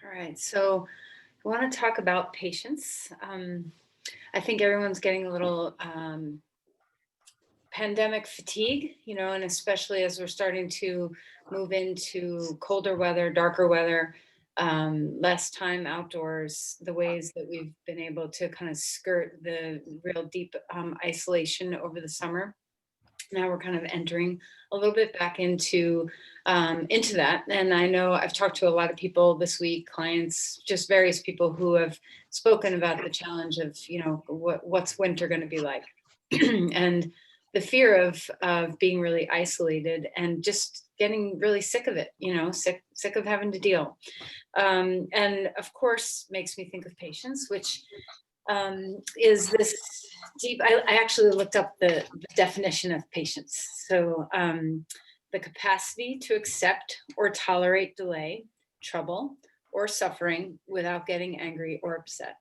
All right, so I want to talk about patience. I think everyone's getting a little pandemic fatigue, and especially as we're starting to move into colder weather, darker weather, less time outdoors, the ways that we've been able to kind of skirt the real deep isolation over the summer. Now we're kind of entering a little bit back into that. And I know I've talked to a lot of people this week, clients, just various people who have spoken about the challenge of, what's winter going to be like. And the fear of being really isolated and just getting really sick of it, sick of having to deal. And of course makes me think of patience, which is this deep. I actually looked up the definition of patience. So the capacity to accept or tolerate delay, trouble, or suffering without getting angry or upset.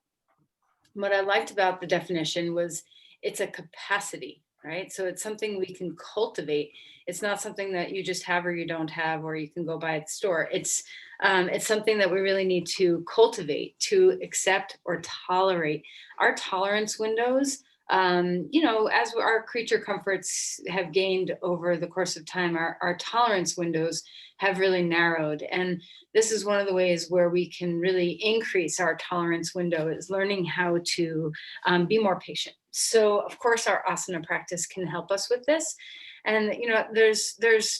What I liked about the definition was it's a capacity, right? So it's something we can cultivate. It's not something that you just have or you don't have, or you can go buy at the store. It's something that we really need to cultivate, to accept or tolerate. Our tolerance windows, as our creature comforts have gained over the course of time, our tolerance windows have really narrowed. And this is one of the ways where we can really increase our tolerance window, is learning how to be more patient. So of course our asana practice can help us with this. And there's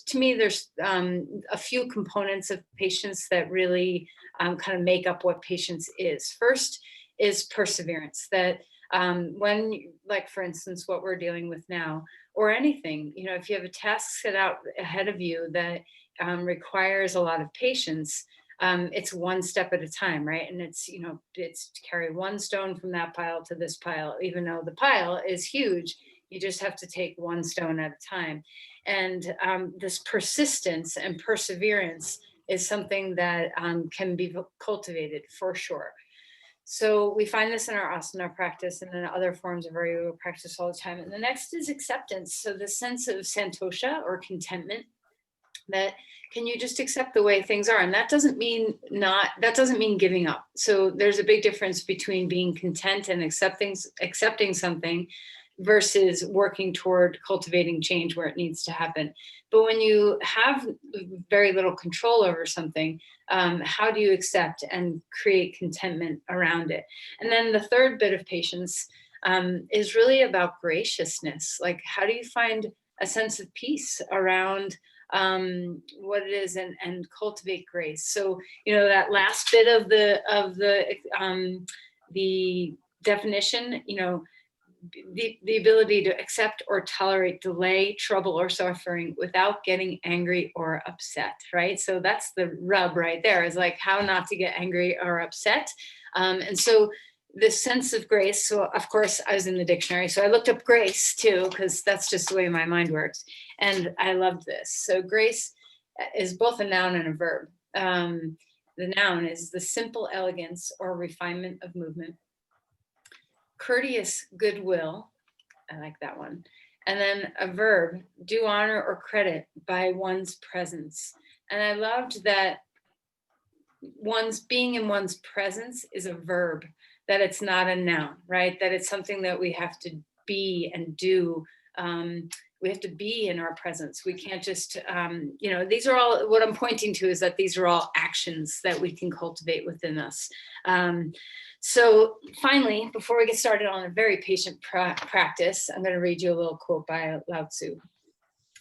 to me there's a few components of patience that really kind of make up what patience is. First is perseverance. That like for instance, what we're dealing with now, or anything, if you have a task set out ahead of you that requires a lot of patience, it's one step at a time, right? And it's to carry one stone from that pile to this pile, even though the pile is huge. You just have to take one stone at a time. And this persistence and perseverance is something that can be cultivated for sure. So we find this in our asana practice and in other forms of our yoga practice all the time. And the next is acceptance. So the sense of santosha, or contentment, that can you just accept the way things are. And that doesn't mean giving up. So there's a big difference between being content and accepting something versus working toward cultivating change where it needs to happen. But when you have very little control over something, how do you accept and create contentment around it? And then the third bit of patience is really about graciousness. Like, how do you find a sense of peace around what it is, and cultivate grace? So that last bit of the definition, the ability to accept or tolerate delay, trouble, or suffering without getting angry or upset, right? So that's the rub right there, is like how not to get angry or upset. And so this sense of grace. So of course I was in the dictionary, so I looked up grace too, because that's just the way my mind works. And I loved this. So grace is both a noun and a verb. The noun is the simple elegance or refinement of movement. Courteous goodwill, I like that one. And then a verb, do honor or credit by one's presence. And I loved that one's being in one's presence is a verb, that it's not a noun, right? That it's something that we have to be and do. We have to be in our presence. We can't just, these are all, what I'm pointing to is that these are all actions that we can cultivate within us. So finally, before we get started on a very patient practice, I'm going to read you a little quote by Lao Tzu.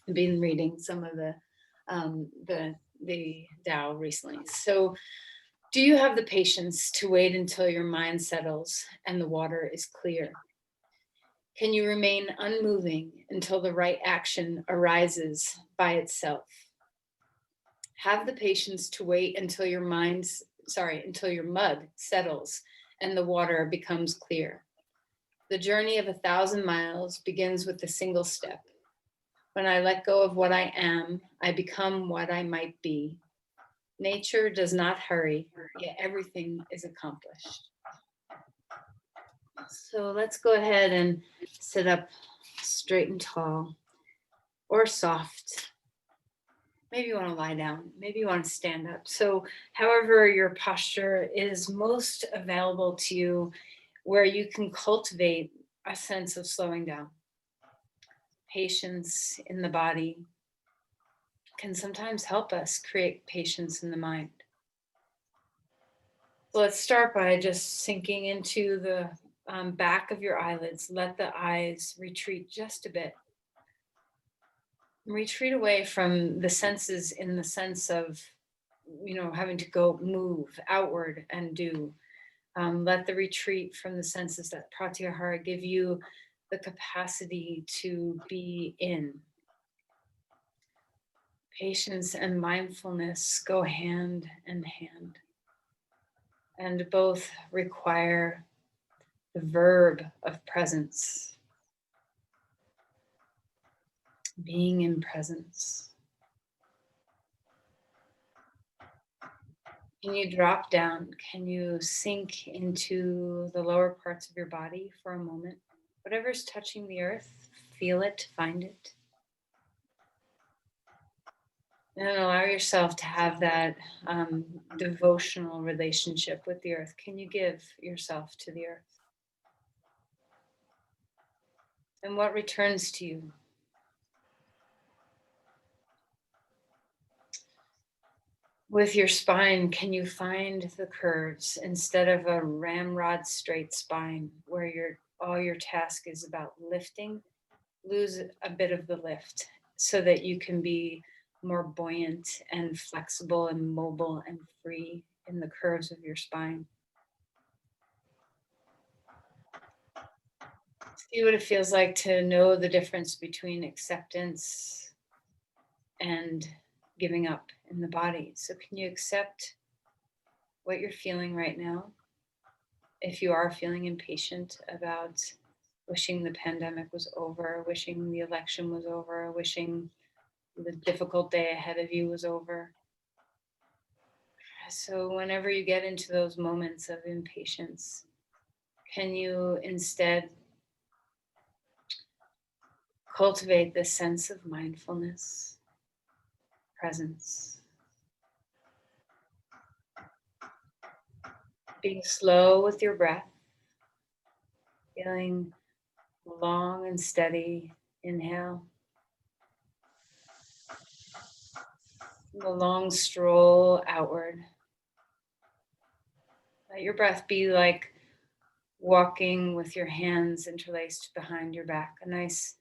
I've been reading some of the Tao recently. So, do you have the patience to wait until your mind settles and the water is clear? Can you remain unmoving until the right action arises by itself? Have the patience to wait until your mud settles and the water becomes clear. The journey of 1,000 miles begins with a single step. When I let go of what I am, I become what I might be. Nature does not hurry, yet everything is accomplished. So let's go ahead and sit up straight and tall, or soft. Maybe you want to lie down. Maybe you want to stand up. So, however, your posture is most available to you, where you can cultivate a sense of slowing down. Patience in the body can sometimes help us create patience in the mind. So let's start by just sinking into the back of your eyelids. Let the eyes retreat just a bit. Retreat away from the senses in the sense of, having to go move outward and do. Let the retreat from the senses, that pratyahara, give you the capacity to be in. Patience and mindfulness go hand in hand, and both require the verb of presence, being in presence. Can you drop down? Can you sink into the lower parts of your body for a moment? Whatever's touching the earth, feel it, find it. And allow yourself to have that devotional relationship with the earth. Can you give yourself to the earth? And what returns to you? With your spine, can you find the curves instead of a ramrod straight spine where all your task is about lifting? Lose a bit of the lift so that you can be more buoyant and flexible and mobile and free in the curves of your spine. See what it feels like to know the difference between acceptance and giving up in the body. So can you accept what you're feeling right now? If you are feeling impatient about wishing the pandemic was over, wishing the election was over, wishing the difficult day ahead of you was over. So whenever you get into those moments of impatience, can you instead cultivate this sense of mindfulness, presence, being slow with your breath, feeling long and steady inhale, the long stroll outward. Let your breath be like walking with your hands interlaced behind your back, a nice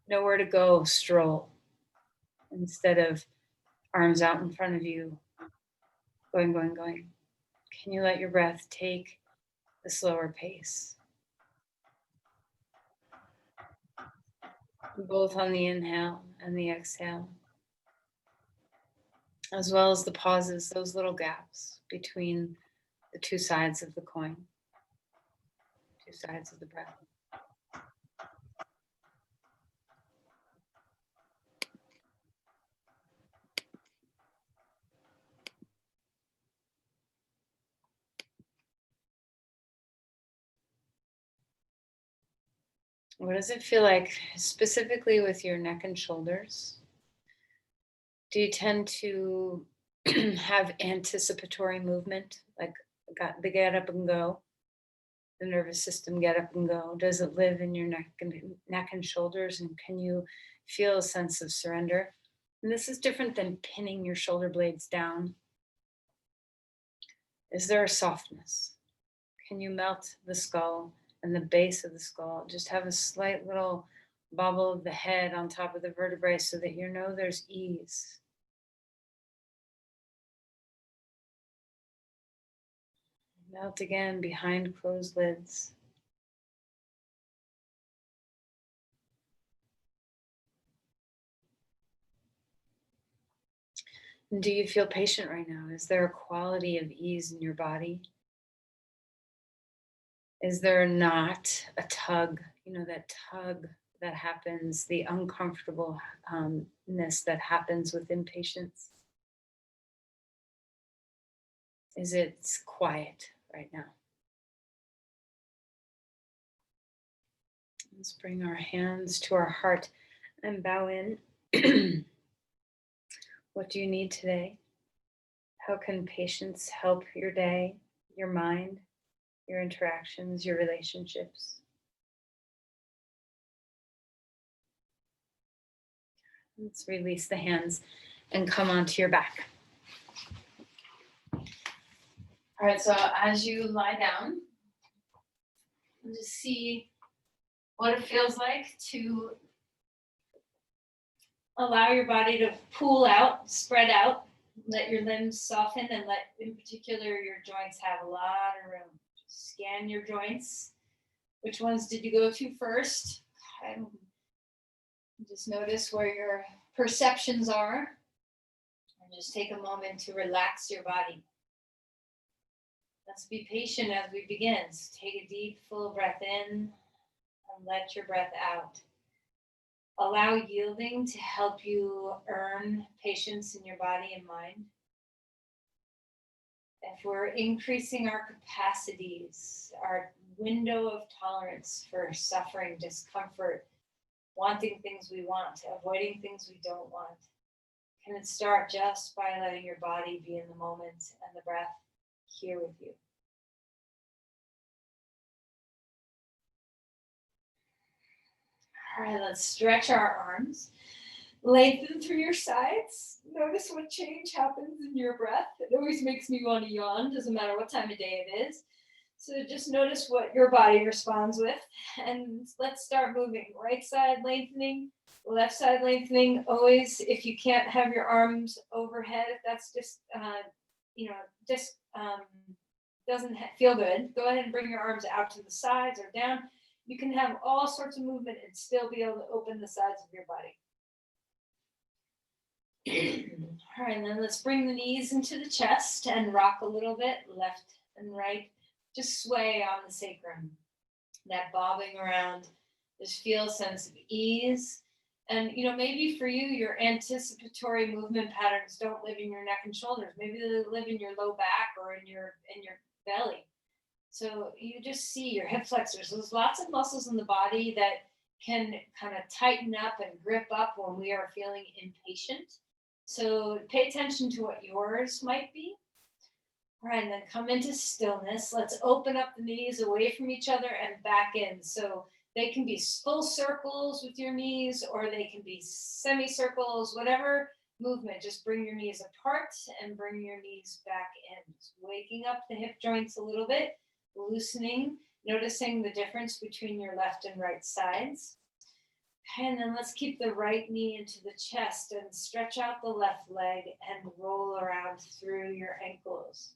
nowhere to go stroll instead of arms out in front of you, going, going, going. Can you let your breath take the slower pace? Both on the inhale and the exhale, as well as the pauses, those little gaps between the two sides of the coin, two sides of the breath. What does it feel like specifically with your neck and shoulders? Do you tend to have anticipatory movement, like got the get up and go, the nervous system get up and go? Does it live in your neck and shoulders? And can you feel a sense of surrender? And this is different than pinning your shoulder blades down. Is there a softness? Can you melt the skull and the base of the skull? Just have a slight little bobble of the head on top of the vertebrae so that you know there's ease. Melt again behind closed lids. And do you feel patient right now? Is there a quality of ease in your body? Is there not a tug, that tug that happens, the uncomfortableness that happens with impatience? Is it quiet right now? Let's bring our hands to our heart and bow in. What do you need today? How can patience help your day, your mind, your interactions, your relationships? Let's release the hands and come onto your back. All right, so as you lie down, just see what it feels like to allow your body to pull out, spread out, let your limbs soften, and let, in particular, your joints have a lot of room. Just scan your joints. Which ones did you go to first? And just notice where your perceptions are, and just take a moment to relax your body. Let's be patient as we begin. So take a deep, full breath in and let your breath out. Allow yielding to help you earn patience in your body and mind. If we're increasing our capacities, our window of tolerance for suffering, discomfort, wanting things we want, avoiding things we don't want, can it start just by letting your body be in the moment and the breath here with you? All right, let's stretch our arms. Lengthen through your sides. Notice what change happens in your breath. It always makes me want to yawn, doesn't matter what time of day it is. So just notice what your body responds with. And let's start moving. Right side lengthening, left side lengthening. Always, if you can't have your arms overhead, if that's just, doesn't feel good, go ahead and bring your arms out to the sides or down. You can have all sorts of movement and still be able to open the sides of your body. All right, and then let's bring the knees into the chest and rock a little bit, left and right. Just sway on the sacrum, that bobbing around. Just feel a sense of ease. And, maybe for you, your anticipatory movement patterns don't live in your neck and shoulders. Maybe they live in your low back or in your belly. So you just see your hip flexors. There's lots of muscles in the body that can kind of tighten up and grip up when we are feeling impatient. So pay attention to what yours might be. All right, and then come into stillness. Let's open up the knees away from each other and back in. So they can be full circles with your knees, or they can be semicircles, whatever movement. Just bring your knees apart and bring your knees back in. Just waking up the hip joints a little bit, loosening, noticing the difference between your left and right sides. And then let's keep the right knee into the chest and stretch out the left leg and roll around through your ankles.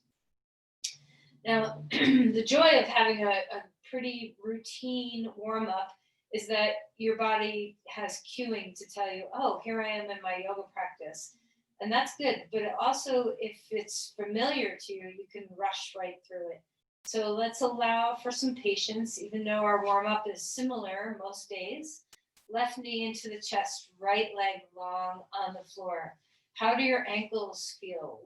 Now, the joy of having a pretty routine warm-up is that your body has cueing to tell you, oh, here I am in my yoga practice. And that's good. But also, if it's familiar to you, you can rush right through it. So let's allow for some patience, even though our warm-up is similar most days. Left knee into the chest, right leg long on the floor. How do your ankles feel?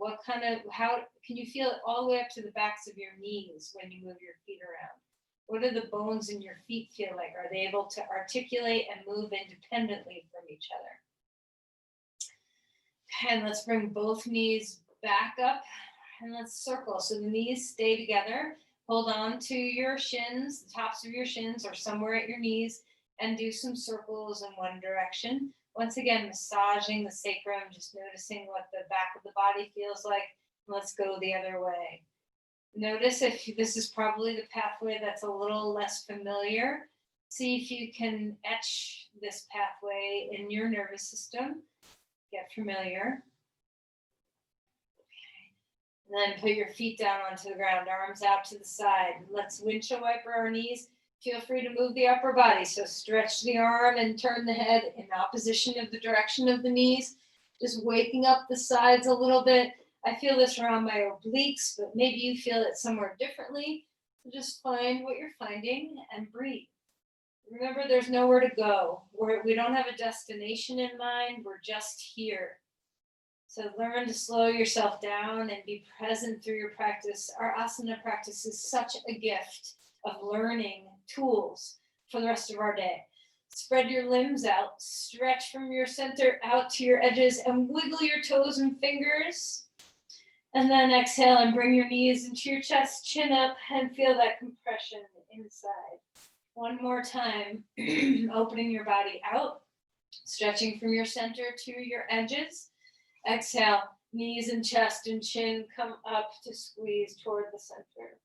How can you feel it all the way up to the backs of your knees when you move your feet around? What do the bones in your feet feel like? Are they able to articulate and move independently from each other? And let's bring both knees back up and let's circle. So the knees stay together. Hold on to your shins, the tops of your shins or somewhere at your knees, and do some circles in one direction. Once again, massaging the sacrum, just noticing what the back of the body feels like. Let's go the other way. Notice if this is probably the pathway that's a little less familiar. See if you can etch this pathway in your nervous system. Get familiar. And then put your feet down onto the ground, arms out to the side. Let's windshield wiper our knees. Feel free to move the upper body. So stretch the arm and turn the head in opposition of the direction of the knees. Just waking up the sides a little bit. I feel this around my obliques, but maybe you feel it somewhere differently. So just find what you're finding and breathe. Remember, there's nowhere to go. We don't have a destination in mind. We're just here. So learn to slow yourself down and be present through your practice. Our asana practice is such a gift of learning tools for the rest of our day. Spread your limbs out, stretch from your center out to your edges and wiggle your toes and fingers. And then exhale and bring your knees into your chest, chin up, and feel that compression inside. One more time, opening your body out, stretching from your center to your edges. Exhale, knees and chest and chin come up to squeeze toward the center.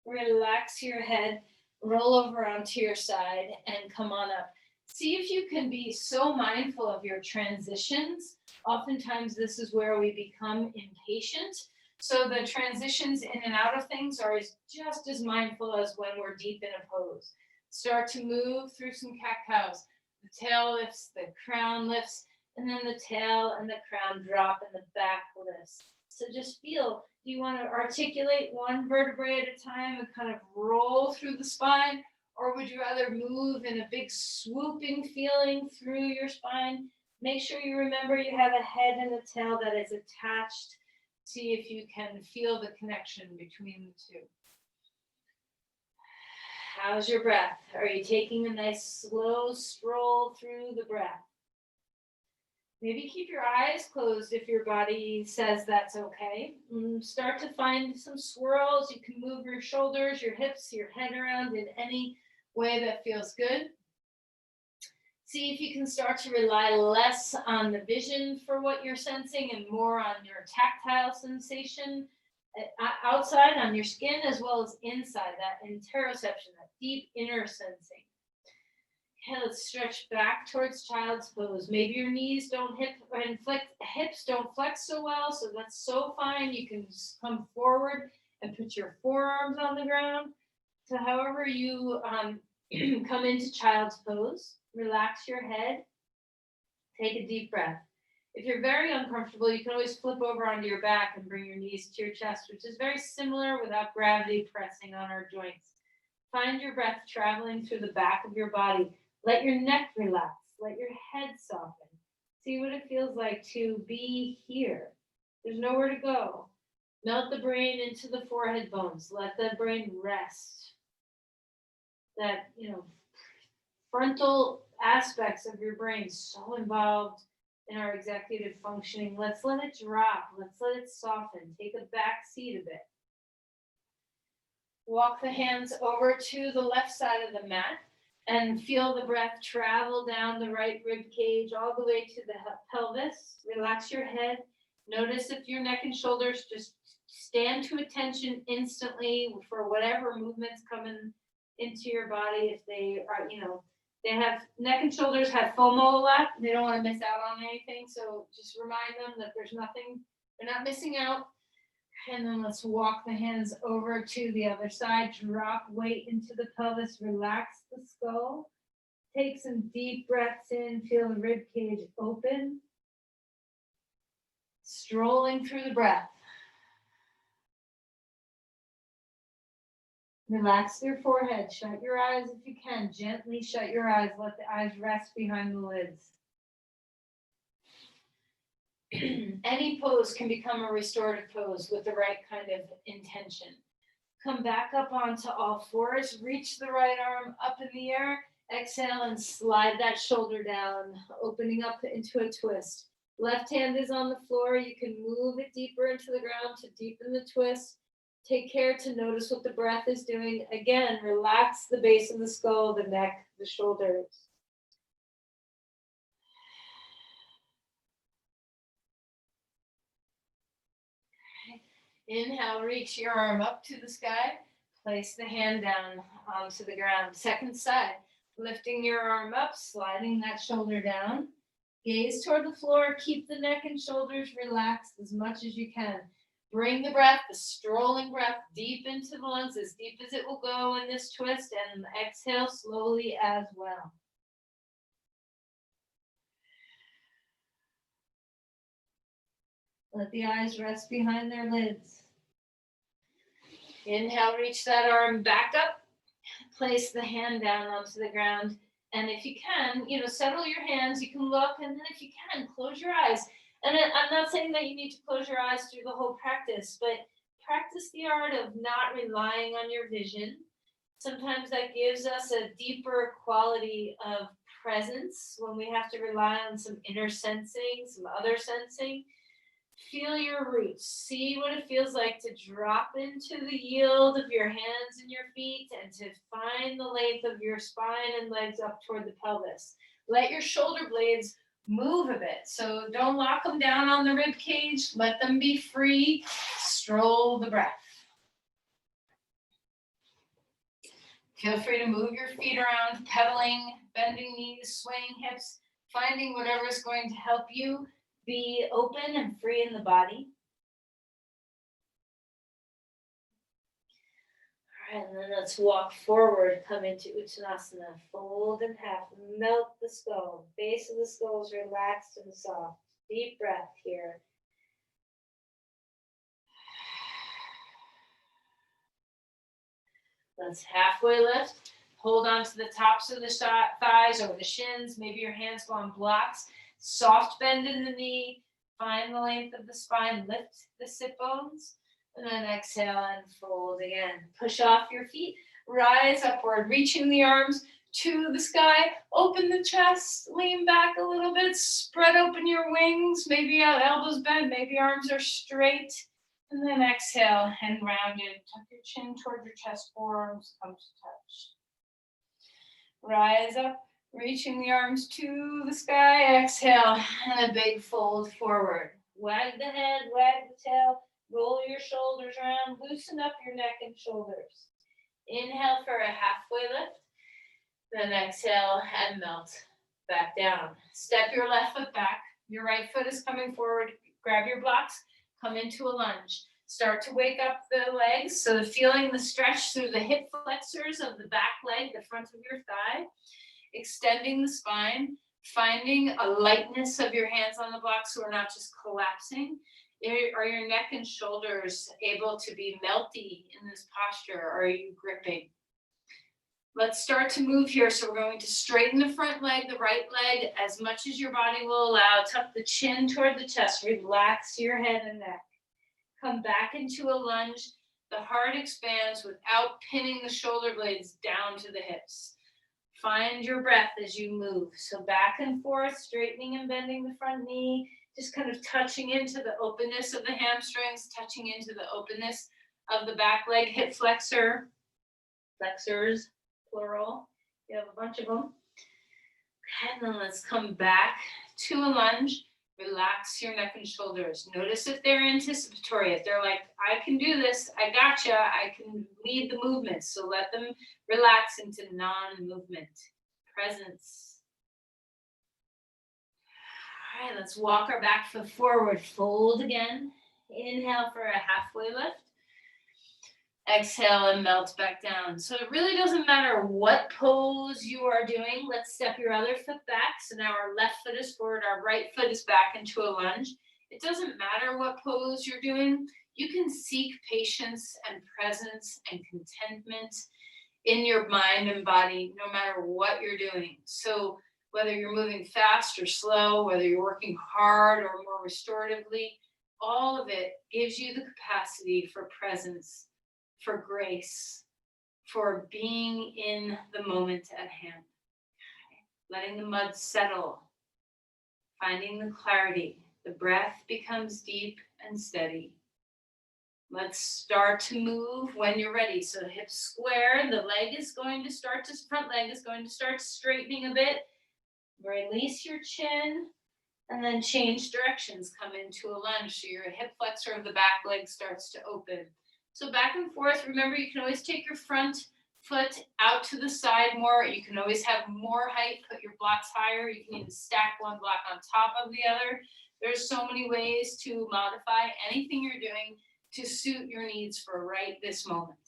Relax your head, roll over onto your side, and come on up. See if you can be so mindful of your transitions. Oftentimes, this is where we become impatient. So the transitions in and out of things are just as mindful as when we're deep in a pose. Start to move through some cat-cows. The tail lifts, the crown lifts, and then the tail and the crown drop and the back lifts. So just feel, do you want to articulate one vertebrae at a time and kind of roll through the spine? Or would you rather move in a big swooping feeling through your spine? Make sure you remember you have a head and a tail that is attached. See if you can feel the connection between the two. How's your breath? Are you taking a nice slow stroll through the breath? Maybe keep your eyes closed if your body says that's okay. Start to find some swirls. You can move your shoulders, your hips, your head around in any way that feels good. See if you can start to rely less on the vision for what you're sensing and more on your tactile sensation outside on your skin as well as inside, that interoception, that deep inner sensing. Okay, let's stretch back towards child's pose. Maybe your knees don't hips don't flex so well, so that's so fine. You can just come forward and put your forearms on the ground. So however you come into child's pose, relax your head, take a deep breath. If you're very uncomfortable, you can always flip over onto your back and bring your knees to your chest, which is very similar without gravity pressing on our joints. Find your breath traveling through the back of your body. Let your neck relax. Let your head soften. See what it feels like to be here. There's nowhere to go. Melt the brain into the forehead bones. Let the brain rest. That, frontal aspects of your brain so involved in our executive functioning. Let's let it drop. Let's let it soften. Take a back seat a bit. Walk the hands over to the left side of the mat and feel the breath travel down the right rib cage all the way to the pelvis. Relax your head. Notice if your neck and shoulders just stand to attention instantly for whatever movements coming into your body. If they are, they have neck and shoulders have FOMO a lot. They don't want to miss out on anything. So just remind them that there's nothing, they're not missing out. And then let's walk the hands over to the other side. Drop weight into the pelvis. Relax the skull. Take some deep breaths in. Feel the rib cage open. Strolling through the breath. Relax your forehead. Shut your eyes if you can. Gently shut your eyes. Let the eyes rest behind the lids. Any pose can become a restorative pose with the right kind of intention. Come back up onto all fours. Reach the right arm up in the air. Exhale and slide that shoulder down, opening up into a twist. Left hand is on the floor. You can move it deeper into the ground to deepen the twist. Take care to notice what the breath is doing. Again, relax the base of the skull, the neck, the shoulders. Inhale, reach your arm up to the sky. Place the hand down onto the ground. Second side, lifting your arm up, sliding that shoulder down. Gaze toward the floor. Keep the neck and shoulders relaxed as much as you can. Bring the breath, the strolling breath, deep into the lungs, as deep as it will go in this twist, and exhale slowly as well. Let the eyes rest behind their lids. Inhale, reach that arm back up. Place the hand down onto the ground. And if you can, settle your hands. You can look, and then if you can, close your eyes. And I'm not saying that you need to close your eyes through the whole practice, but practice the art of not relying on your vision. Sometimes that gives us a deeper quality of presence when we have to rely on some inner sensing, some other sensing. Feel your roots. See what it feels like to drop into the yield of your hands and your feet and to find the length of your spine and legs up toward the pelvis. Let your shoulder blades move a bit. So don't lock them down on the rib cage. Let them be free. Stroll the breath. Feel free to move your feet around, pedaling, bending knees, swaying hips, finding whatever is going to help you be open and free in the body. All right, and then let's walk forward, come into Uttanasana, fold in half, melt the skull, base of the skull is relaxed and soft. Deep breath here. Let's halfway lift. Hold on to the tops of the thighs or the shins. Maybe your hands go on blocks. Soft bend in the knee. Find the length of the spine. Lift the sit bones. And then exhale and fold again. Push off your feet. Rise upward, reaching the arms to the sky. Open the chest. Lean back a little bit. Spread open your wings. Maybe elbows bent. Maybe arms are straight. And then exhale and round in. Tuck your chin toward your chest, forearms come to touch. Rise up, reaching the arms to the sky. Exhale, and a big fold forward. Wag the head, wag the tail, roll your shoulders around, loosen up your neck and shoulders. Inhale for a halfway lift. Then exhale and melt back down. Step your left foot back. Your right foot is coming forward. Grab your blocks. Come into a lunge. Start to wake up the legs. So feeling the stretch through the hip flexors of the back leg, the front of your thigh. Extending the spine. Finding a lightness of your hands on the block so we're not just collapsing. Are your neck and shoulders able to be melty in this posture? Or are you gripping? Let's start to move here. So we're going to straighten the front leg, the right leg, as much as your body will allow. Tuck the chin toward the chest. Relax your head and neck. Come back into a lunge. The heart expands without pinning the shoulder blades down to the hips. Find your breath as you move. So back and forth, straightening and bending the front knee. Just kind of touching into the openness of the hamstrings, touching into the openness of the back leg, hip flexors, plural. You have a bunch of them. And then let's come back to a lunge. Relax your neck and shoulders. Notice if they're anticipatory, if they're like, I can do this, I gotcha, I can lead the movement. So let them relax into non-movement, presence. All right, let's walk our back foot forward, fold again. Inhale for a halfway lift. Exhale and melt back down. So it really doesn't matter what pose you are doing. Let's step your other foot back. So now our left foot is forward, our right foot is back into a lunge. It doesn't matter what pose you're doing. You can seek patience and presence and contentment in your mind and body, no matter what you're doing. So whether you're moving fast or slow, whether you're working hard or more restoratively, all of it gives you the capacity for presence, for grace, for being in the moment at hand. Letting the mud settle, finding the clarity. The breath becomes deep and steady. Let's start to move when you're ready. So the hips square, the front leg is going to start straightening a bit. Release your chin and then change directions. Come into a lunge so your hip flexor of the back leg starts to open. So back and forth. Remember, you can always take your front foot out to the side more. You can always have more height, put your blocks higher. You can even stack one block on top of the other. There's so many ways to modify anything you're doing to suit your needs for right this moment.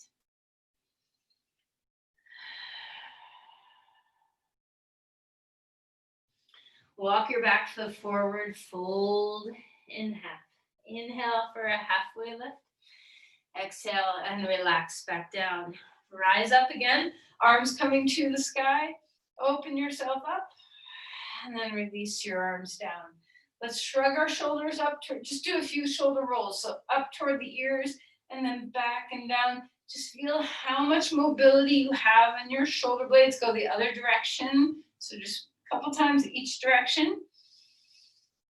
Walk your back foot forward, fold in half. Inhale for a halfway lift. Exhale and relax back down. Rise up again, arms coming to the sky. Open yourself up and then release your arms down. Let's shrug our shoulders up, just do a few shoulder rolls. So up toward the ears and then back and down. Just feel how much mobility you have in your shoulder blades. Go the other direction. So just couple times each direction,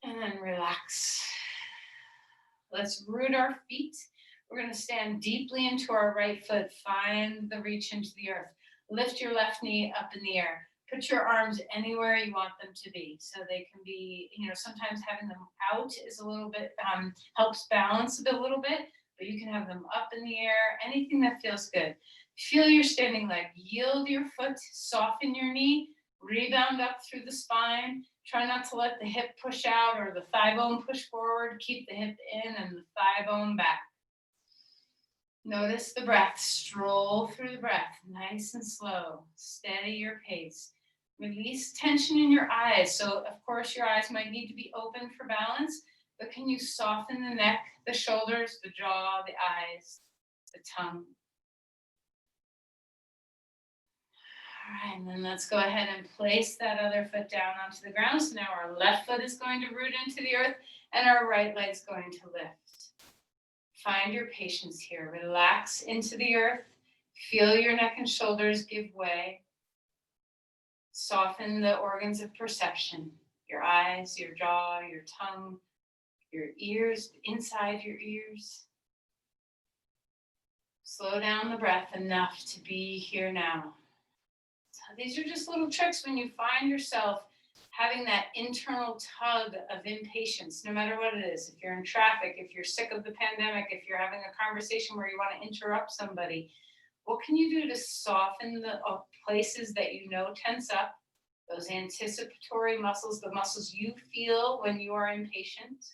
and then relax. Let's root our feet. We're going to stand deeply into our right foot. Find the reach into the earth. Lift your left knee up in the air. Put your arms anywhere you want them to be. So they can be, sometimes having them out is a little bit, helps balance a little bit, but you can have them up in the air, anything that feels good. Feel your standing leg. Yield your foot, soften your knee, rebound up through the spine. Try not to let the hip push out or the thigh bone push forward. Keep the hip in and the thigh bone back. Notice the breath. Stroll through the breath, nice and slow. Steady your pace. Release tension in your eyes. So, of course, your eyes might need to be open for balance, but can you soften the neck, the shoulders, the jaw, the eyes, the tongue? All right, and then let's go ahead and place that other foot down onto the ground. So now our left foot is going to root into the earth and our right leg's going to lift. Find your patience here. Relax into the earth. Feel your neck and shoulders give way. Soften the organs of perception, your eyes, your jaw, your tongue, your ears, inside your ears. Slow down the breath enough to be here now. So these are just little tricks when you find yourself having that internal tug of impatience, no matter what it is. If you're in traffic, if you're sick of the pandemic, if you're having a conversation where you want to interrupt somebody, what can you do to soften the places that tense up, those anticipatory muscles, the muscles you feel when you are impatient?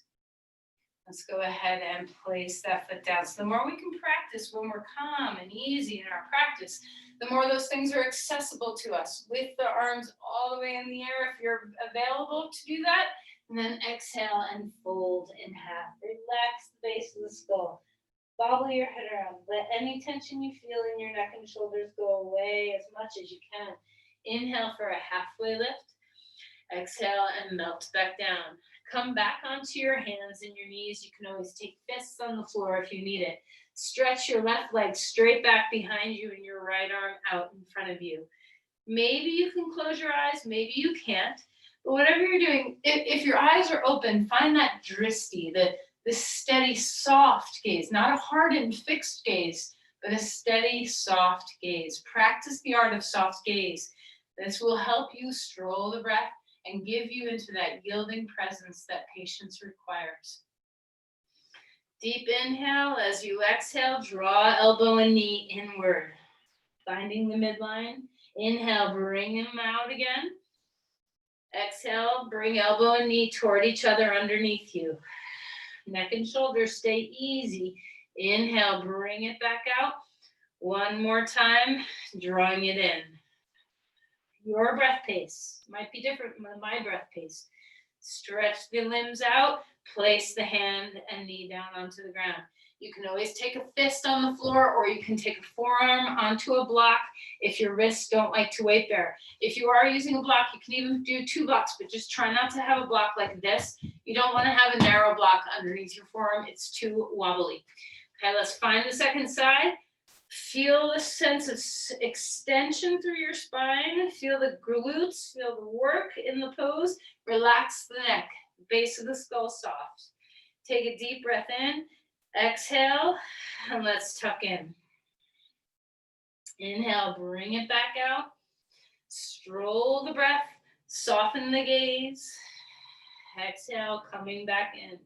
Let's go ahead and place that foot down. So the more we can practice when we're calm and easy in our practice, the more those things are accessible to us with the arms all the way in the air if you're available to do that. And then exhale and fold in half. Relax the base of the skull. Bobble your head around. Let any tension you feel in your neck and shoulders go away as much as you can. Inhale for a halfway lift. Exhale and melt back down. Come back onto your hands and your knees. You can always take fists on the floor if you need it. Stretch your left leg straight back behind you and your right arm out in front of you. Maybe you can close your eyes, maybe you can't. But whatever you're doing, if your eyes are open, find that dristi, the steady, soft gaze, not a hardened, fixed gaze, but a steady, soft gaze. Practice the art of soft gaze. This will help you stroll the breath and give you into that yielding presence that patience requires. Deep inhale. As you exhale, draw elbow and knee inward, finding the midline. Inhale, bring them out again. Exhale, bring elbow and knee toward each other underneath you. Neck and shoulders stay easy. Inhale, bring it back out. One more time, drawing it in. Your breath pace might be different from my breath pace. Stretch the limbs out, place the hand and knee down onto the ground. You can always take a fist on the floor, or you can take a forearm onto a block if your wrists don't like to weight bear. If you are using a block, you can even do 2 blocks, but just try not to have a block like this. You don't want to have a narrow block underneath your forearm. It's too wobbly. Okay, let's find the second side. Feel the sense of extension through your spine. Feel the glutes, feel the work in the pose. Relax the neck, base of the skull soft. Take a deep breath in, exhale, and let's tuck in. Inhale, bring it back out. Stroll the breath, soften the gaze. Exhale, coming back in.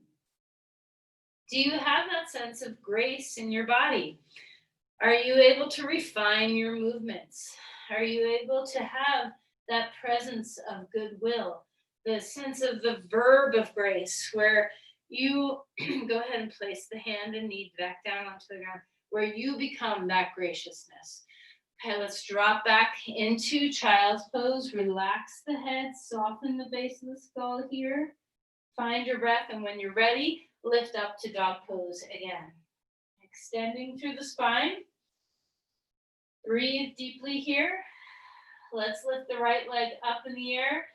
Do you have that sense of grace in your body? Are you able to refine your movements? Are you able to have that presence of goodwill, the sense of the verb of grace, where you go ahead and place the hand and knee back down onto the ground, where you become that graciousness? Okay, let's drop back into child's pose. Relax the head, soften the base of the skull here. Find your breath, and when you're ready, lift up to dog pose again. Extending through the spine. Breathe deeply here. Let's lift the right leg up in the air.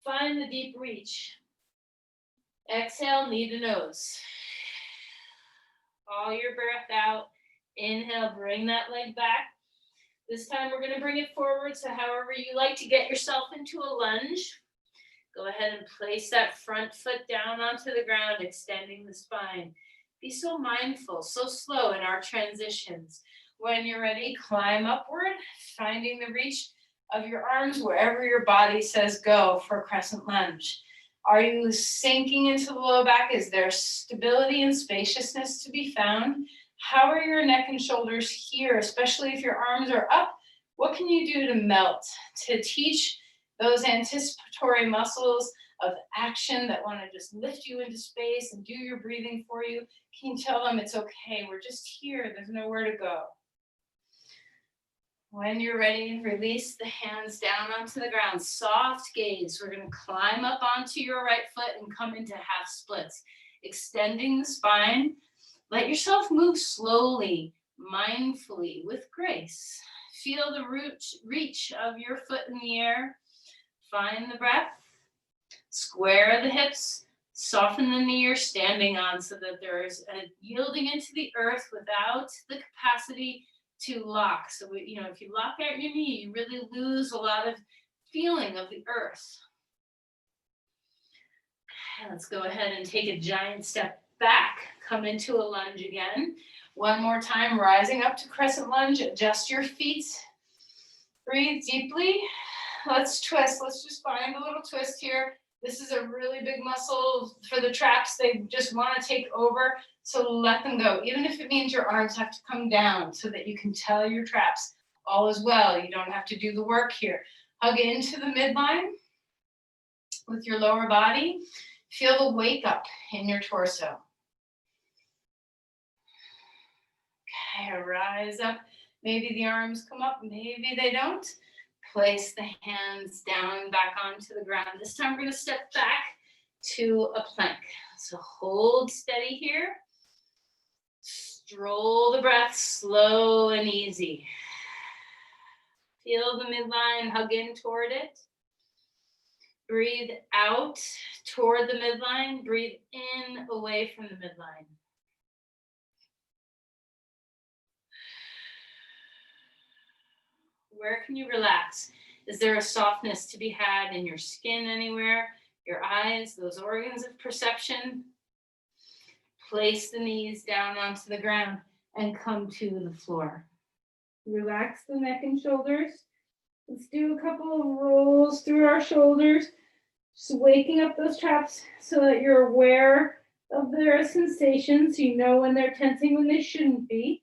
Find the deep reach. Exhale, knee to nose. All your breath out. Inhale, bring that leg back. This time we're gonna bring it forward, so however you like to get yourself into a lunge. Go ahead and place that front foot down onto the ground, extending the spine. Be so mindful, so slow in our transitions. When you're ready, climb upward, finding the reach of your arms wherever your body says go for a crescent lunge. Are you sinking into the low back? Is there stability and spaciousness to be found? How are your neck and shoulders here, especially if your arms are up? What can you do to melt, to teach those anticipatory muscles of action that want to just lift you into space and do your breathing for you? Can you tell them it's okay? We're just here. There's nowhere to go. When you're ready, release the hands down onto the ground. Soft gaze. We're going to climb up onto your right foot and come into half splits, extending the spine. Let yourself move slowly, mindfully, with grace. Feel the reach of your foot in the air. Find the breath. Square the hips. Soften the knee you're standing on so that there is a yielding into the earth without the capacity to lock. So, if you lock out your knee, you really lose a lot of feeling of the earth. Okay, let's go ahead and take a giant step back. Come into a lunge again. One more time, rising up to crescent lunge. Adjust your feet. Breathe deeply. Let's twist. Let's just find a little twist here. This is a really big muscle for the traps. They just want to take over. So let them go. Even if it means your arms have to come down so that you can tell your traps all is well. You don't have to do the work here. Hug into the midline with your lower body. Feel the wake up in your torso. Okay, rise up. Maybe the arms come up, maybe they don't. Place the hands down back onto the ground. This time we're going to step back to a plank. So hold steady here. Stroll the breath slow and easy. Feel the midline, hug in toward it. Breathe out toward the midline. Breathe in away from the midline. Where can you relax? Is there a softness to be had in your skin anywhere? Your eyes, those organs of perception? Place the knees down onto the ground and come to the floor. Relax the neck and shoulders. Let's do a couple of rolls through our shoulders. Just waking up those traps so that you're aware of their sensations. You know when they're tensing, when they shouldn't be.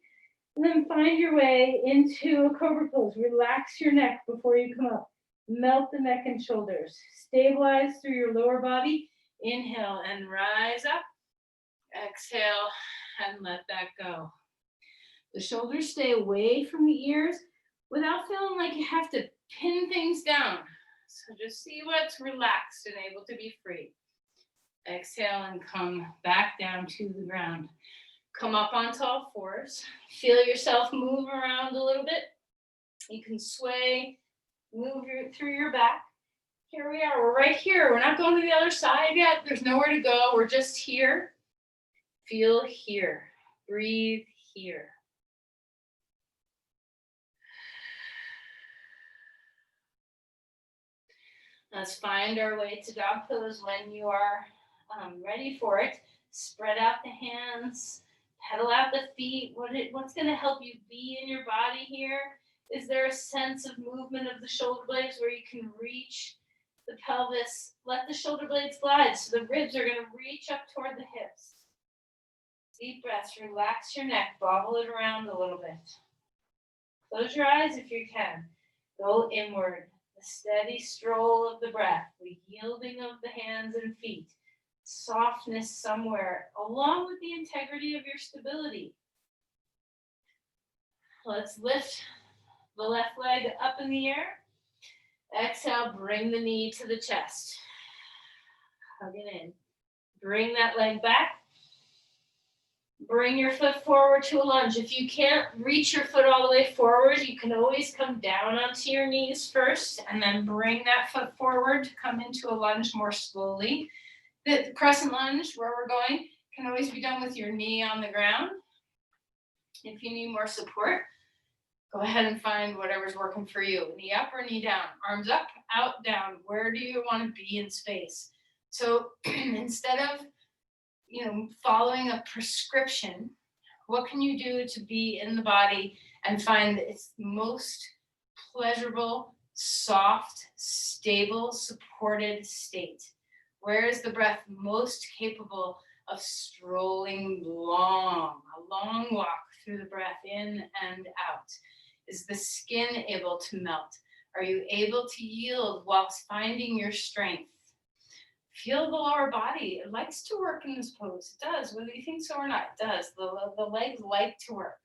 And then find your way into a cobra pose. Relax your neck before you come up. Melt the neck and shoulders. Stabilize through your lower body. Inhale and rise up. Exhale and let that go. The shoulders stay away from the ears without feeling like you have to pin things down. So just see what's relaxed and able to be free. Exhale and come back down to the ground. Come up onto all fours. Feel yourself move around a little bit. You can sway, move through your back. Here we are. We're right here. We're not going to the other side yet. There's nowhere to go. We're just here. Feel here. Breathe here. Let's find our way to dog pose when you are ready for it. Spread out the hands. Pedal out the feet. What's going to help you be in your body here? Is there a sense of movement of the shoulder blades where you can reach the pelvis? Let the shoulder blades glide so the ribs are going to reach up toward the hips. Deep breaths. Relax your neck. Bobble it around a little bit. Close your eyes if you can. Go inward. The steady stroll of the breath. The yielding of the hands and feet. Softness somewhere, along with the integrity of your stability. Let's lift the left leg up in the air. Exhale, bring the knee to the chest. Hug it in. Bring that leg back. Bring your foot forward to a lunge. If you can't reach your foot all the way forward, you can always come down onto your knees first and then bring that foot forward to come into a lunge more slowly. The crescent lunge, where we're going, can always be done with your knee on the ground. If you need more support, Go ahead and find whatever's working for you. Knee up or knee down, arms up, out, down. Where do you want to be in space? So instead of, following a prescription, what can you do to be in the body and find its most pleasurable, soft, stable, supported state? Where is the breath most capable of strolling long, a long walk through the breath in and out? Is the skin able to melt? Are you able to yield whilst finding your strength? Feel the lower body. It likes to work in this pose. It does, whether you think so or not, it does. The legs like to work.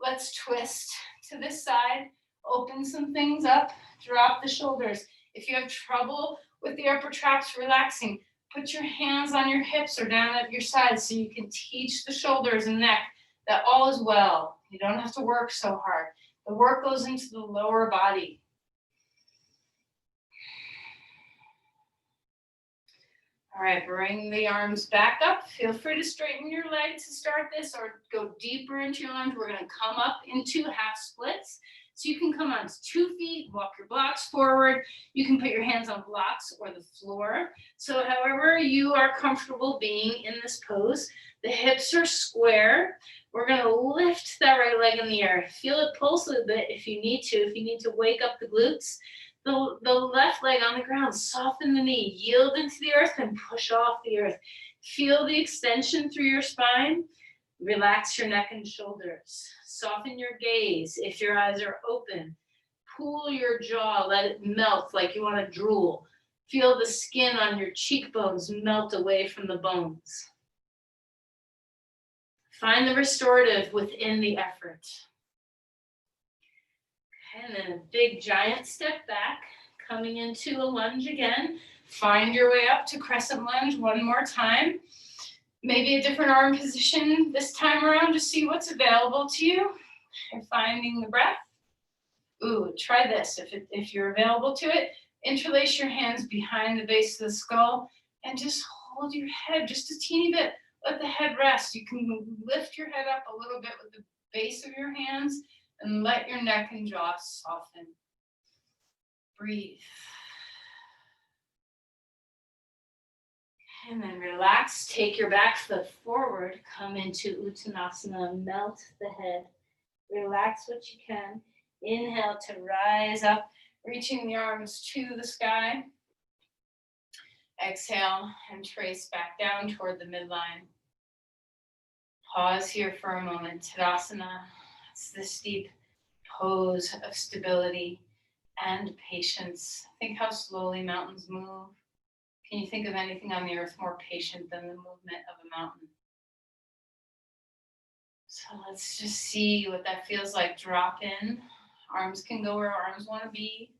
Let's twist to this side, open some things up, drop the shoulders. If you have trouble with the upper traps relaxing, put your hands on your hips or down at your sides so you can teach the shoulders and neck that all is well. You don't have to work so hard. The work goes into the lower body. All right, bring the arms back up. Feel free to straighten your legs to start this or go deeper into your lunge. We're gonna come up into half splits. So you can come on 2 feet, walk your blocks forward. You can put your hands on blocks or the floor. So however you are comfortable being in this pose, the hips are square. We're gonna lift that right leg in the air. Feel it pulse a little bit if you need to wake up the glutes. The left leg on the ground, soften the knee, yield into the earth and push off the earth. Feel the extension through your spine. Relax your neck and shoulders. Soften your gaze if your eyes are open. Pull your jaw, let it melt like you want to drool. Feel the skin on your cheekbones melt away from the bones. Find the restorative within the effort. And then a big giant step back, coming into a lunge again. Find your way up to crescent lunge one more time. Maybe a different arm position this time around to see what's available to you. And finding the breath. Ooh, try this if you're available to it. Interlace your hands behind the base of the skull and just hold your head just a teeny bit. Let the head rest. You can lift your head up a little bit with the base of your hands and let your neck and jaw soften. Breathe. And then relax. Take your back foot forward. Come into Uttanasana. Melt the head. Relax what you can. Inhale to rise up, reaching the arms to the sky. Exhale and trace back down toward the midline. Pause here for a moment. Tadasana. It's this deep pose of stability and patience. Think how slowly mountains move. Can you think of anything on the earth more patient than the movement of a mountain? So let's just see what that feels like. Drop in. Arms can go where arms want to be.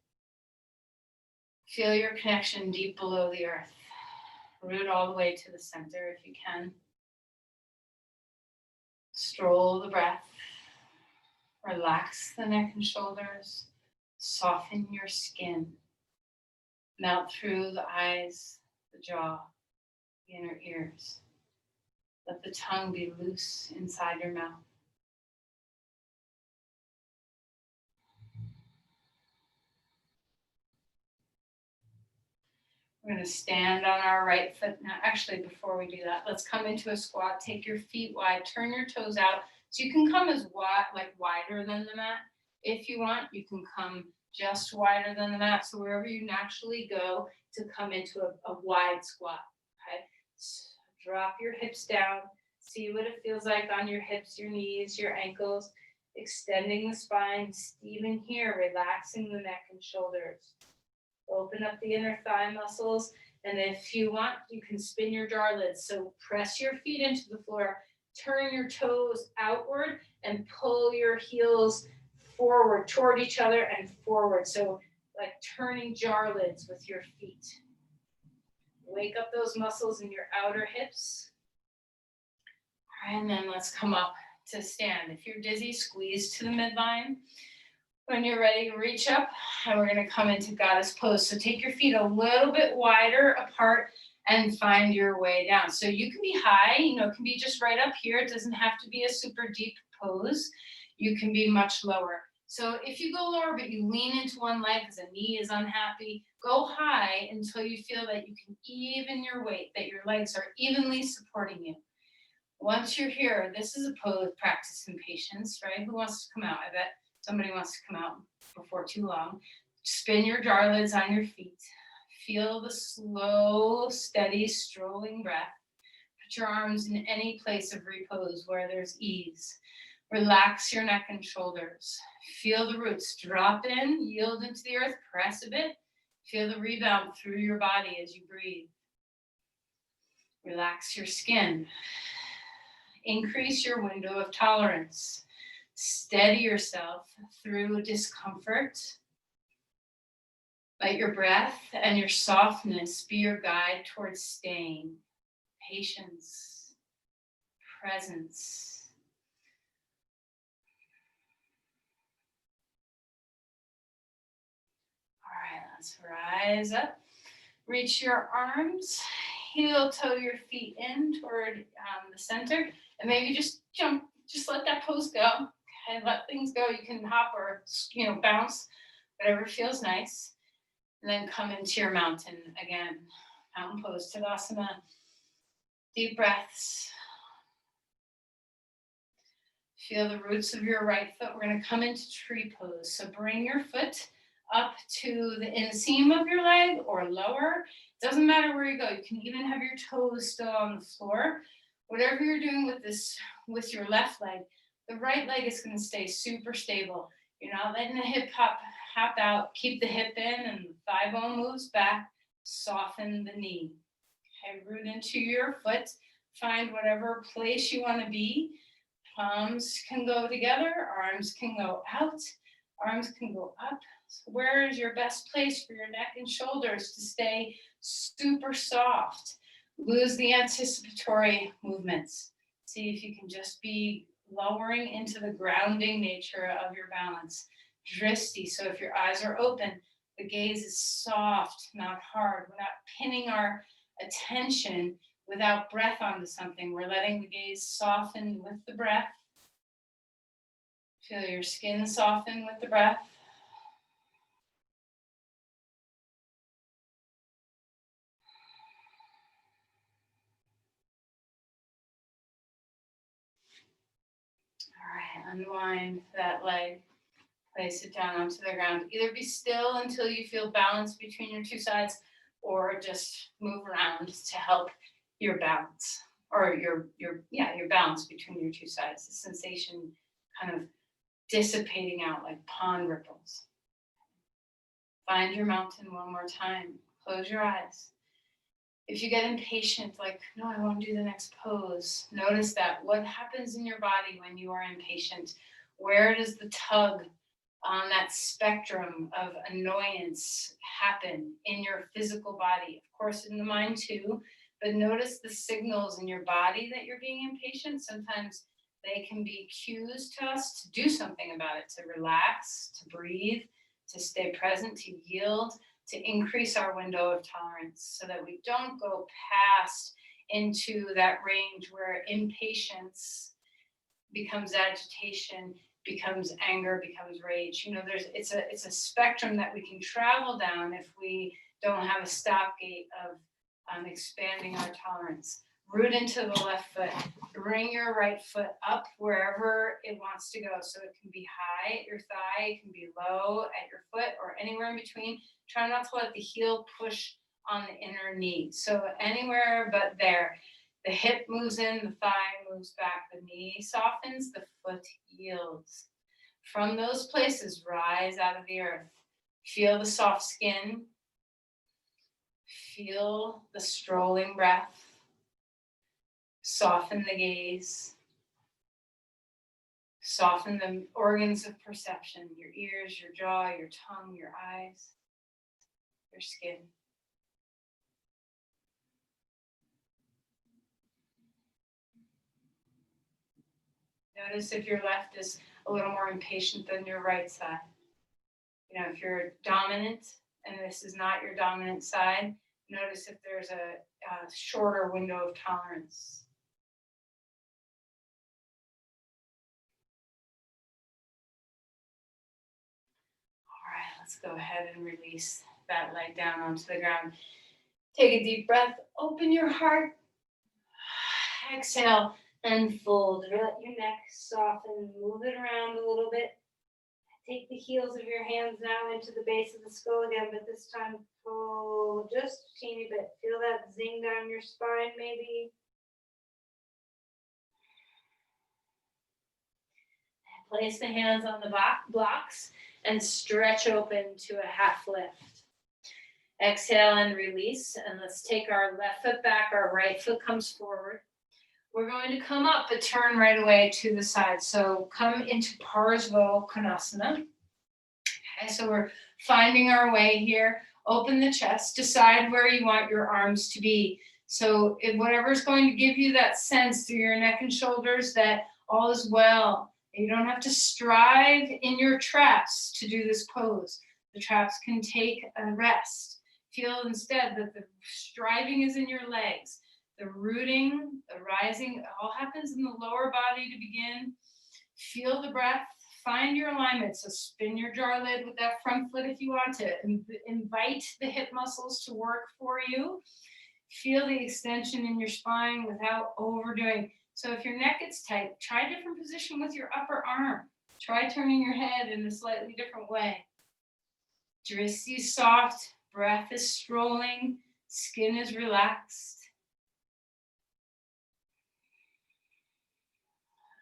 Feel your connection deep below the earth. Root all the way to the center if you can. Stroll the breath. Relax the neck and shoulders. Soften your skin. Melt through the eyes, the jaw, the inner ears. Let the tongue be loose inside your mouth. We're going to stand on our right foot. Now, actually, before we do that, let's come into a squat. Take your feet wide, turn your toes out. So you can come as wide, like wider than the mat. If you want, you can come just wider than the mat. So wherever you naturally go to come into a wide squat. Okay. So drop your hips down. See what it feels like on your hips, your knees, your ankles. Extending the spine. Even here, relaxing the neck and shoulders. Open up the inner thigh muscles, and if you want, you can spin your jar lids. So press your feet into the floor, turn your toes outward, and pull your heels forward toward each other and forward. So like turning jar lids with your feet. Wake up those muscles in your outer hips. And then let's come up to stand. If you're dizzy, squeeze to the midline. When you're ready, reach up, and we're going to come into goddess pose. So take your feet a little bit wider apart and find your way down. So you can be high, it can be just right up here. It doesn't have to be a super deep pose. You can be much lower. So if you go lower, but you lean into one leg because the knee is unhappy, go high until you feel that you can even your weight, that your legs are evenly supporting you. Once you're here, this is a pose practice in patience, right? Who wants to come out? I bet somebody wants to come out before too long. Spin your jar lids on your feet. Feel the slow, steady, strolling breath. Put your arms in any place of repose where there's ease. Relax your neck and shoulders. Feel the roots drop in, yield into the earth, press a bit. Feel the rebound through your body as you breathe. Relax your skin. Increase your window of tolerance. Steady yourself through discomfort. Let your breath and your softness be your guide towards staying. Patience, presence. All right, let's rise up. Reach your arms, heel toe your feet in toward the center, and maybe just jump, just let that pose go. Okay, let things go. You can hop or bounce, whatever feels nice. And then come into your mountain again. Mountain pose, Tadasana. Deep breaths. Feel the roots of your right foot. We're going to come into tree pose. So bring your foot up to the inseam of your leg or lower. Doesn't matter where you go. You can even have your toes still on the floor. Whatever you're doing with this, with your left leg, the right leg is going to stay super stable. You're not letting the hip hop out. Keep the hip in and the thigh bone moves back. Soften the knee. Okay, root into your foot. Find whatever place you want to be. Palms can go together. Arms can go out. Arms can go up. So where is your best place for your neck and shoulders to stay super soft? Lose the anticipatory movements. See if you can just be lowering into the grounding nature of your balance. Drishti, so if your eyes are open, the gaze is soft, not hard. We're not pinning our attention without breath onto something. We're letting the gaze soften with the breath. Feel your skin soften with the breath. All right, unwind that leg. Place it down onto the ground. Either be still until you feel balance between your two sides, or just move around to help your balance, or your balance between your two sides. The sensation kind of dissipating out like pond ripples. Find your mountain one more time. Close your eyes. If you get impatient, like, no, I want to do the next pose, notice that. What happens in your body when you are impatient? Where does the tug on that spectrum of annoyance happen in your physical body? Of course, in the mind too, but notice the signals in your body that you're being impatient. Sometimes they can be cues to us to do something about it, to relax, to breathe, to stay present, to yield, to increase our window of tolerance so that we don't go past into that range where impatience becomes agitation, becomes anger, becomes rage. It's a spectrum that we can travel down if we don't have a stop gate of expanding our tolerance. Root into the left foot. Bring your right foot up wherever it wants to go. So it can be high at your thigh, it can be low at your foot, or anywhere in between. Try not to let the heel push on the inner knee. So anywhere but there. The hip moves in, the thigh moves back, the knee softens, the foot yields. From those places, rise out of the earth. Feel the soft skin. Feel the strolling breath. Soften the gaze. Soften the organs of perception, your ears, your jaw, your tongue, your eyes, your skin. Notice if your left is a little more impatient than your right side. If you're dominant and this is not your dominant side, notice if there's a shorter window of tolerance. Let's go ahead and release that leg down onto the ground. Take a deep breath, open your heart. Exhale and fold. Let your neck soften, move it around a little bit. Take the heels of your hands now into the base of the skull again, but this time pull just a teeny bit. Feel that zing down your spine maybe. Place the hands on the blocks and stretch open to a half lift. Exhale and release. And let's take our left foot back. Our right foot comes forward. We're going to come up, but turn right away to the side. So come into Parsva Konasana. Okay, so we're finding our way here. Open the chest. Decide where you want your arms to be. So whatever's going to give you that sense through your neck and shoulders that all is well. You don't have to strive in your traps to do this pose. The traps can take a rest. Feel instead that the striving is in your legs. The rooting, the rising, it all happens in the lower body to begin. Feel the breath. Find your alignment. So spin your jar lid with that front foot if you want to. Invite the hip muscles to work for you. Feel the extension in your spine without overdoing. So if your neck gets tight, try a different position with your upper arm. Try turning your head in a slightly different way. Drishti is soft, breath is strolling, skin is relaxed.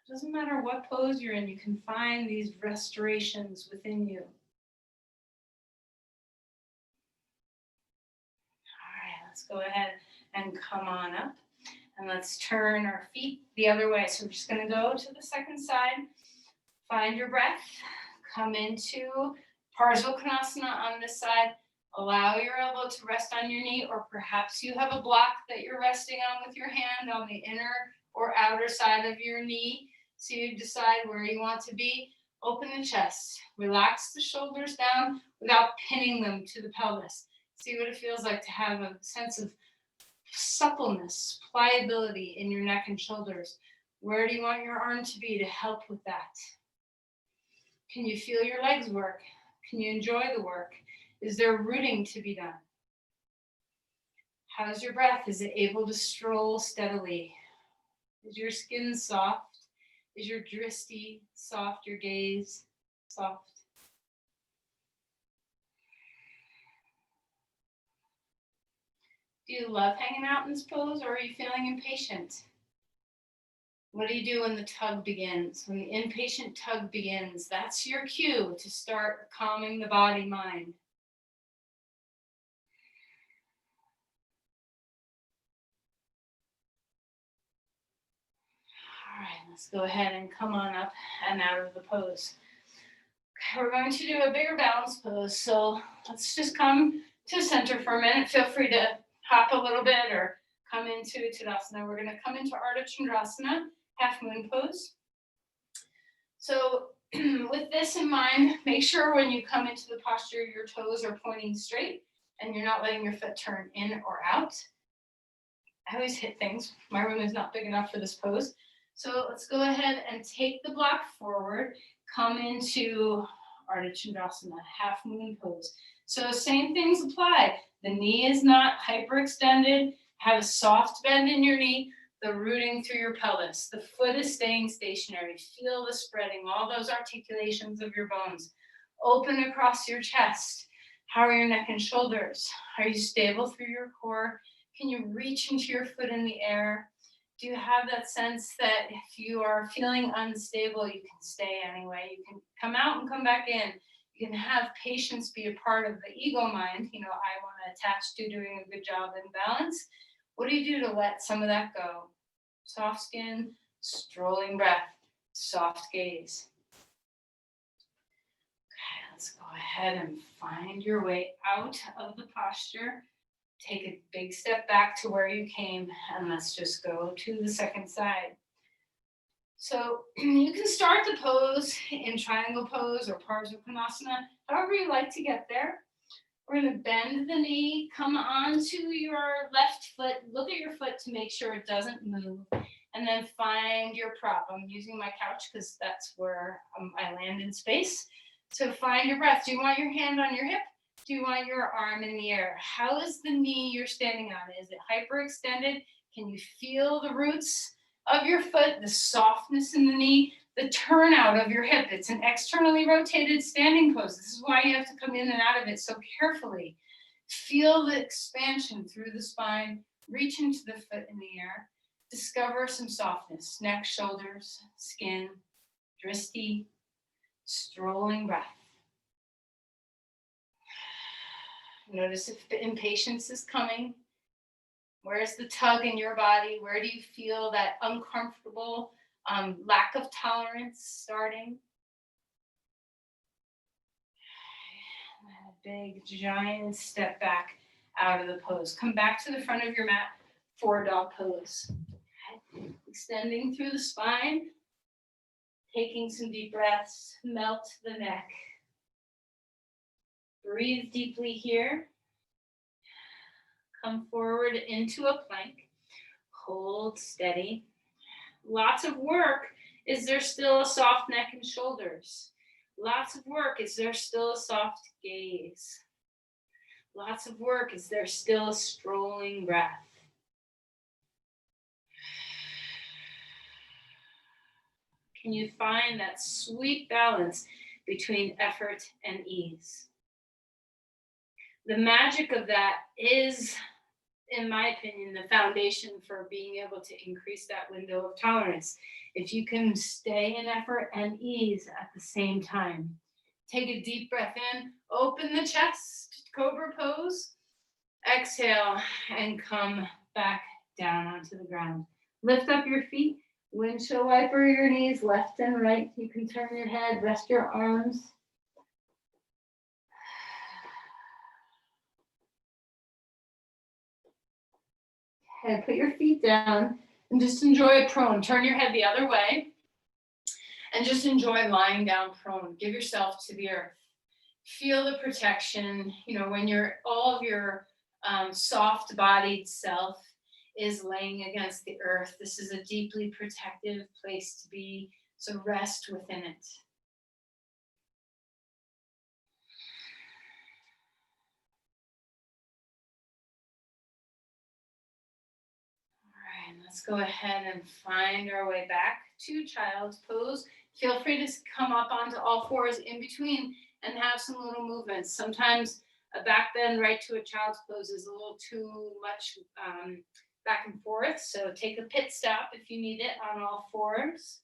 It doesn't matter what pose you're in, you can find these restorations within you. All right, let's go ahead and come on up. And let's turn our feet the other way. So we're just going to go to the second side. Find your breath. Come into Parsva Konasana on this side. Allow your elbow to rest on your knee, or perhaps you have a block that you're resting on with your hand on the inner or outer side of your knee. So you decide where you want to be. Open the chest. Relax the shoulders down without pinning them to the pelvis. See what it feels like to have a sense of suppleness, pliability in your neck and shoulders. Where do you want your arm to be to help with that? Can you feel your legs work? Can you enjoy the work? Is there rooting to be done? How's your breath? Is it able to stroll steadily? Is your skin soft? Is your drishti soft? Your gaze soft? Do you love hanging out in this pose, or are you feeling impatient? What do you do when the tug begins? When the impatient tug begins, that's your cue to start calming the body, mind. All right, let's go ahead and come on up and out of the pose. Okay, we're going to do a bigger balance pose. So let's just come to center for a minute. Feel free to hop a little bit or come into Tadasana. We're going to come into Ardha Chandrasana, half moon pose. So with this in mind, make sure when you come into the posture, your toes are pointing straight and you're not letting your foot turn in or out. I always hit things. My room is not big enough for this pose. So let's go ahead and take the block forward, come into Ardha Chandrasana, half moon pose. So same things apply. The knee is not hyperextended. Have a soft bend in your knee, the rooting through your pelvis. The foot is staying stationary. Feel the spreading, all those articulations of your bones. Open across your chest. How are your neck and shoulders? Are you stable through your core? Can you reach into your foot in the air? Do you have that sense that if you are feeling unstable, you can stay anyway? You can come out and come back in. You can have patience be a part of the ego mind. I want to attach to doing a good job in balance. What do you do to let some of that go? Soft skin, strolling breath, soft gaze. Okay, let's go ahead and find your way out of the posture. Take a big step back to where you came, and let's just go to the second side. So you can start the pose in triangle pose or Parsva Konasana, however you like to get there. We're going to bend the knee, come onto your left foot, look at your foot to make sure it doesn't move, and then find your prop. I'm using my couch because that's where I land in space. So find your breath. Do you want your hand on your hip? Do you want your arm in the air? How is the knee you're standing on? Is it hyperextended? Can you feel the roots of your foot, the softness in the knee, the turnout of your hip? It's an externally rotated standing pose. This is why you have to come in and out of it so carefully. Feel the expansion through the spine. Reach into the foot in the air. Discover some softness, neck, shoulders, skin, drishti, strolling breath. Notice if the impatience is coming. Where's the tug in your body? Where do you feel that uncomfortable lack of tolerance starting? And a big, giant step back out of the pose. Come back to the front of your mat, forward dog pose. Okay. Extending through the spine, taking some deep breaths, melt the neck. Breathe deeply here. Come forward into a plank. Hold steady. Lots of work. Is there still a soft neck and shoulders? Lots of work. Is there still a soft gaze? Lots of work. Is there still a strolling breath? Can you find that sweet balance between effort and ease? The magic of that is, in my opinion, the foundation for being able to increase that window of tolerance. If you can stay in effort and ease at the same time. Take a deep breath in, open the chest, cobra pose. Exhale and come back down onto the ground. Lift up your feet, windshield wiper your knees left and right. You can turn your head, rest your arms. Okay, put your feet down and just enjoy prone. Turn your head the other way and just enjoy lying down prone. Give yourself to the earth. Feel the protection, when all of your soft-bodied self is laying against the earth. This is a deeply protective place to be, so rest within it. Let's go ahead and find our way back to child's pose. Feel free to come up onto all fours in between and have some little movements. Sometimes a back bend right to a child's pose is a little too much back and forth. So take a pit stop if you need it on all fours.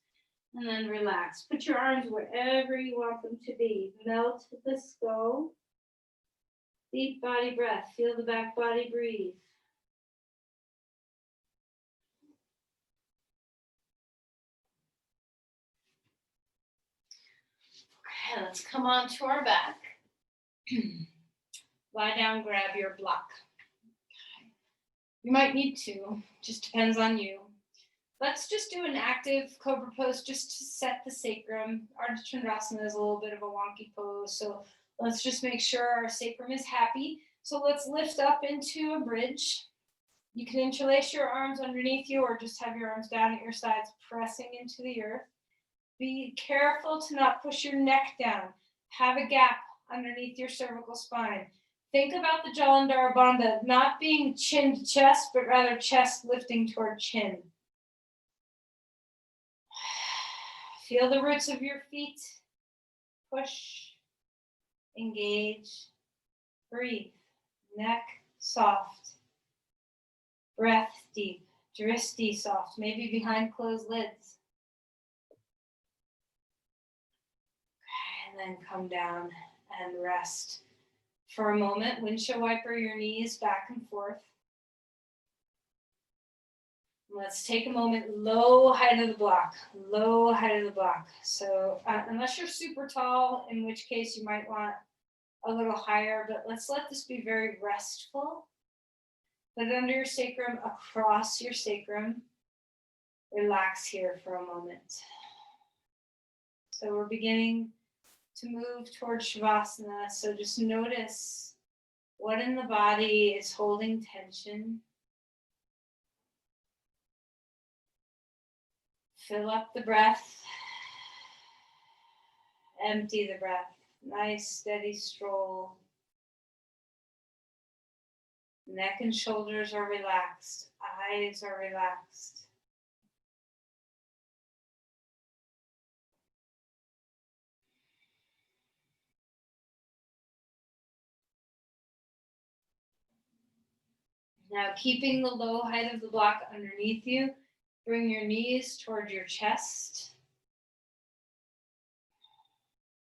And then relax. Put your arms wherever you want them to be. Melt the skull. Deep body breath. Feel the back body breathe. Okay, let's come on to our back. Lie down, grab your block. Okay. You might need to, just depends on you. Let's just do an active cobra pose just to set the sacrum. Ardha Chandrasana is a little bit of a wonky pose, so let's just make sure our sacrum is happy. So let's lift up into a bridge. You can interlace your arms underneath you or just have your arms down at your sides, pressing into the earth. Be careful to not push your neck down. Have a gap underneath your cervical spine. Think about the Jalandhara Bandha not being chin to chest, but rather chest lifting toward chin. Feel the roots of your feet. Push, engage, breathe. Neck soft. Breath deep. Drishti soft, maybe behind closed lids. And then come down and rest for a moment. Windshield wiper your knees back and forth. Let's take a moment, low height of the block, low height of the block. So unless you're super tall, in which case you might want a little higher, but let's let this be very restful. Put it under your sacrum, across your sacrum. Relax here for a moment. So we're beginning to move towards Shavasana. So just notice what in the body is holding tension. Fill up the breath. Empty the breath. Nice steady stroll. Neck and shoulders are relaxed. Eyes are relaxed. Now, keeping the low height of the block underneath you, bring your knees toward your chest.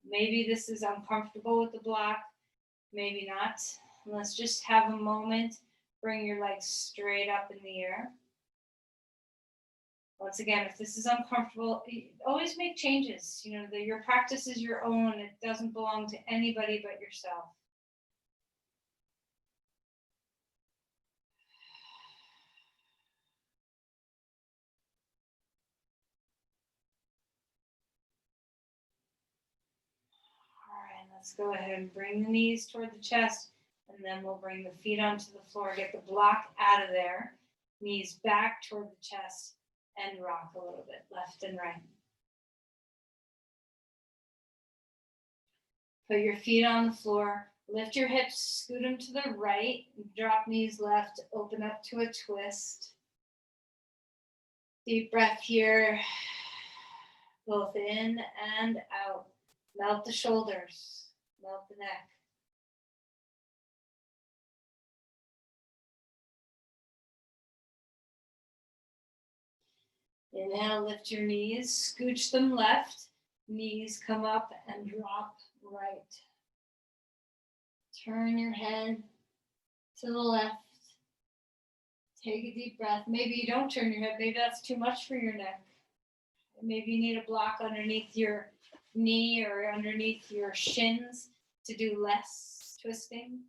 Maybe this is uncomfortable with the block, maybe not. Let's just have a moment. Bring your legs straight up in the air. Once again, if this is uncomfortable, always make changes. You know, your practice is your own. It doesn't belong to anybody but yourself. All right, let's go ahead and bring the knees toward the chest, and then we'll bring the feet onto the floor. Get the block out of there. Knees back toward the chest, and rock a little bit, left and right. Put your feet on the floor, lift your hips, scoot them to the right, drop knees left, open up to a twist. Deep breath here, both in and out. Melt the shoulders, melt the neck. Inhale, lift your knees, scooch them left, knees come up and drop right. Turn your head to the left. Take a deep breath. Maybe you don't turn your head. Maybe that's too much for your neck. Maybe you need a block underneath your knee or underneath your shins to do less twisting.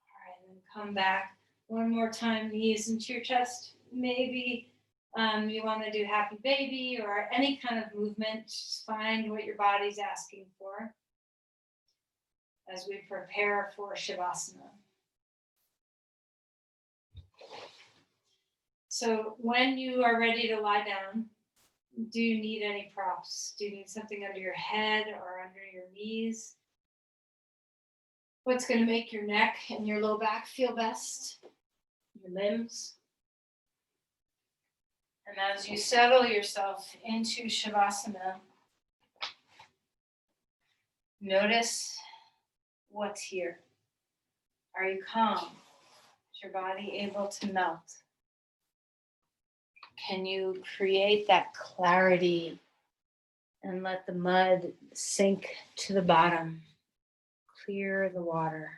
All right, then come back one more time, knees into your chest. Maybe you want to do happy baby or any kind of movement. Just find what your body's asking for as we prepare for Shavasana. So when you are ready to lie down, do you need any props? Do you need something under your head or under your knees? What's going to make your neck and your low back feel best? Your limbs. And as you settle yourself into Shavasana, notice what's here. Are you calm? Is your body able to melt? Can you create that clarity and let the mud sink to the bottom? Clear the water.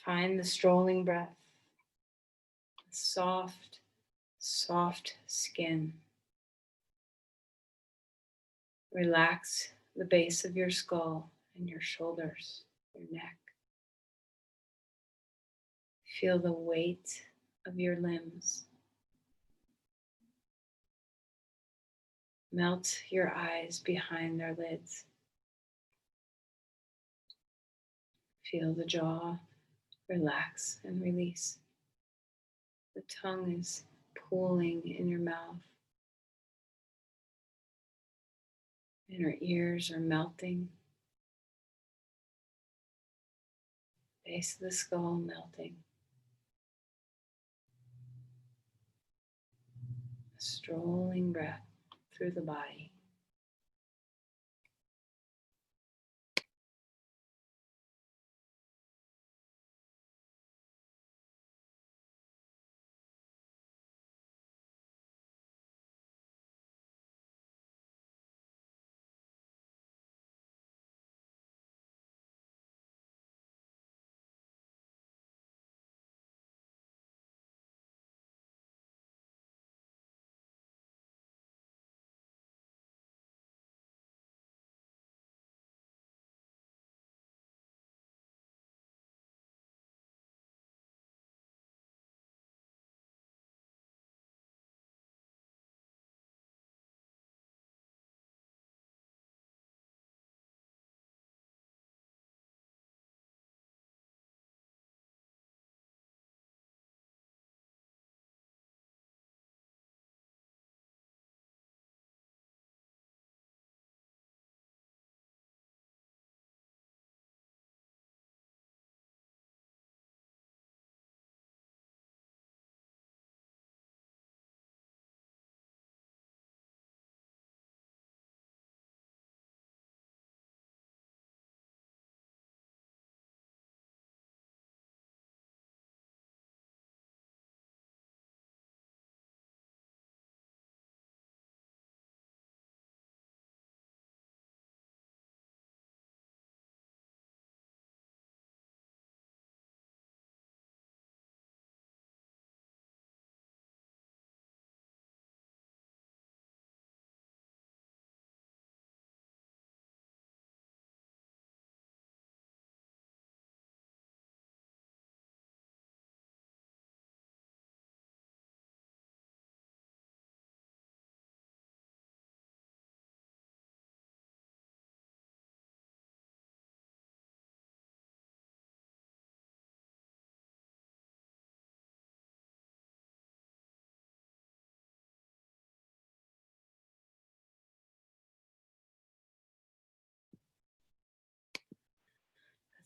Find the strolling breath. Soft, soft skin. Relax the base of your skull and your shoulders, your neck. Feel the weight of your limbs. Melt your eyes behind their lids. Feel the jaw relax and release. The tongue is pooling in your mouth. Inner ears are melting. Base of the skull melting. A strolling breath through the body.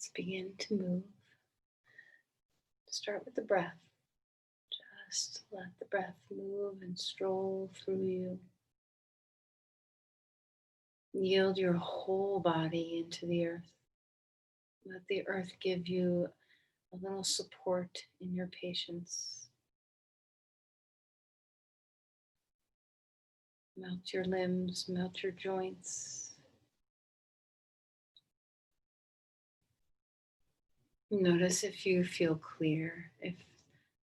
Let's begin to move. Start with the breath. Just let the breath move and stroll through you. Yield your whole body into the earth. Let the earth give you a little support in your patience. Melt your limbs, melt your joints. Notice if you feel clear, if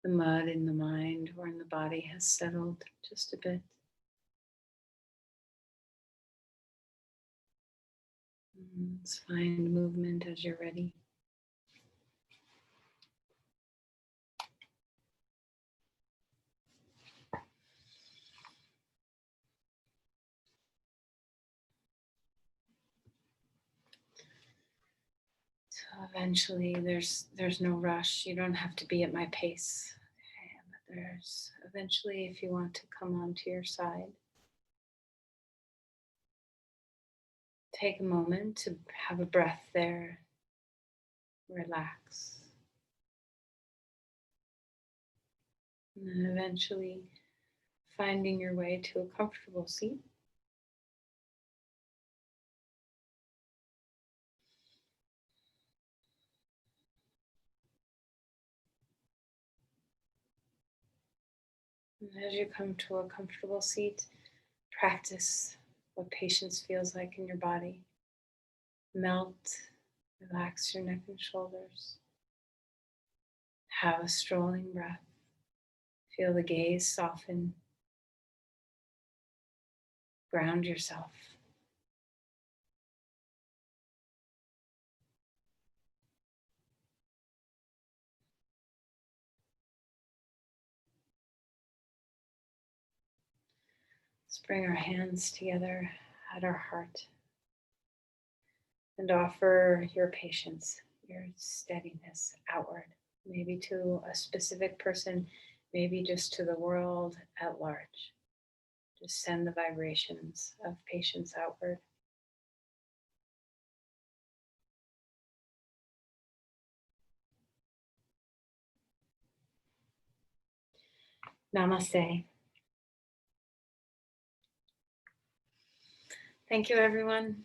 the mud in the mind or in the body has settled just a bit. Let's find movement as you're ready. So eventually there's no rush. You don't have to be at my pace. Okay, but there's eventually, if you want to come onto your side, take a moment to have a breath there. Relax. And then eventually finding your way to a comfortable seat. And as you come to a comfortable seat, practice what patience feels like in your body. Melt, relax your neck and shoulders. Have a strolling breath. Feel the gaze soften. Ground yourself. Let's bring our hands together at our heart and offer your patience, your steadiness outward, maybe to a specific person, maybe just to the world at large. Just send the vibrations of patience outward. Namaste. Thank you, everyone.